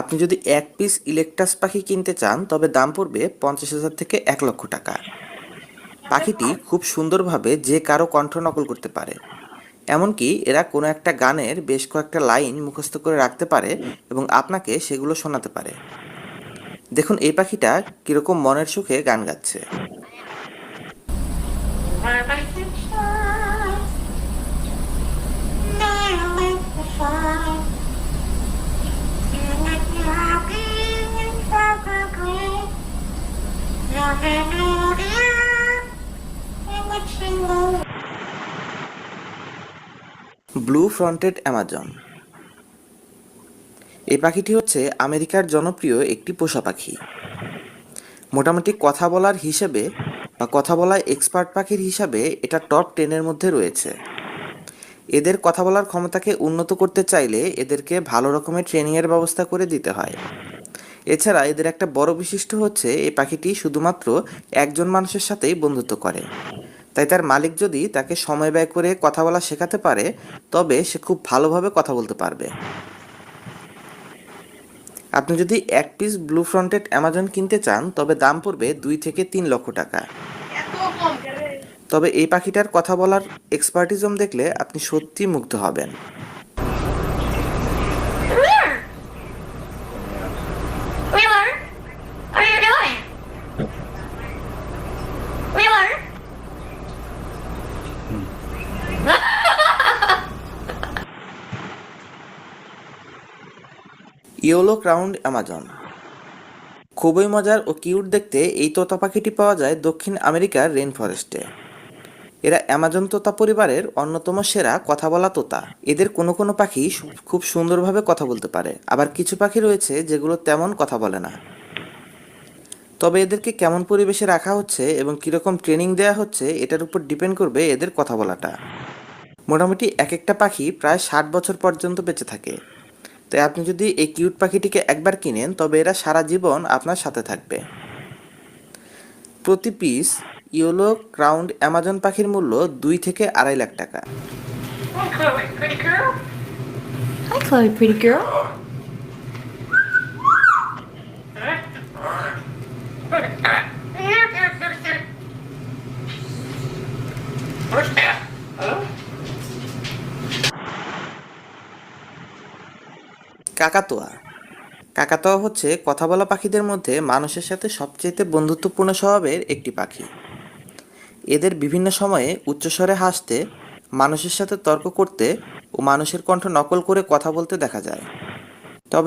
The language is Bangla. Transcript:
আপনি যদি এক পিস ইলেকট্রাস পাখি কিনতে চান তবে দাম পড়বে 50,000 থেকে 1 লক্ষ টাকা। পাখিটি খুব সুন্দরভাবে যে কারো কণ্ঠ নকল করতে পারে। এমনকি এরা কোনো একটা গানের বেশ কয়েকটা লাইন মুখস্থ করে রাখতে পারে এবং আপনাকে সেগুলো শোনাতে পারে। দেখুন এই পাখিটা কিরকম মনের সুখে গান গাচ্ছে। Blue fronted Amazon. এই পাখিটি হচ্ছে আমেরিকার জনপ্রিয় একটি পোষা পাখি। মোটামুটি কথা বলার হিসেবে বা কথা বলায় এক্সপার্ট পাখির হিসাবে এটা টপ 10-এর মধ্যে রয়েছে। এদের কথা বলার ক্ষমতাকে উন্নত করতে চাইলে এদেরকে ভালো রকমের ট্রেনিংয়ের ব্যবস্থা করে দিতে হয়। এছাড়া এদের একটা বড় বৈশিষ্ট্য হচ্ছে এই পাখিটি শুধুমাত্র একজন মানুষের সাথেই বন্ধুত্ব করে। তাই তার মালিক যদি তাকে সময় ব্যয় করে কথা বলা শেখাতে পারে তবে সে খুব ভালোভাবে কথা বলতে পারবে। আপনি যদি এক পিস ব্লু ফ্রন্টেড অ্যামাজন কিনতে চান তবে দাম পড়বে 2 থেকে 3 লক্ষ টাকা। তবে এই পাখিটার কথা বলার এক্সপার্টিজম দেখলে আপনি সত্যি মুগ্ধ হবেন। Yellow crowned Amazon. খুবই মজার ও কিউট দেখতে এই তোতা পাখিটি পাওয়া যায় দক্ষিণ আমেরিকার রেইন ফরেস্টে। এরা অ্যামাজন তোতা পরিবারের অন্যতম সেরা কথা বলা তোতা। এদের কোনো কোনো পাখি খুব সুন্দরভাবে কথা বলতে পারে, আবার কিছু পাখি রয়েছে যেগুলো তেমন কথা বলে না। তবে এদেরকে কেমন পরিবেশে রাখা হচ্ছে এবং কীরকম ট্রেনিং দেওয়া হচ্ছে এটার উপর ডিপেন্ড করবে এদের কথা বলাটা। মোটামুটি এক একটা পাখি প্রায় 60 বছর পর্যন্ত বেঁচে থাকে। তাই আপনি যদি এই কিউট পাখিটিকে একবার কিনেন তবে এরা সারা জীবন আপনার সাথে থাকবে। প্রতি পিস ইয়েলো ক্রাউন্ড অ্যামাজন পাখির মূল্য 2 থেকে 2.5 লাখ টাকা। Hi, Chloe, pretty girl. Hi, Chloe, pretty girl. কাকাতুয়া। কাকাতুয়া হচ্ছে কথা বলা পাখিদের মধ্যে মানুষের সাথে সবচেয়ে বন্ধুত্বপূর্ণ স্বভাবের একটি পাখি। এদের বিভিন্ন সময়ে উচ্চস্বরে হাসতে, মানুষের সাথে তর্ক করতে ও মানুষের কণ্ঠ নকল করে কথা বলতে দেখা যায়। তবে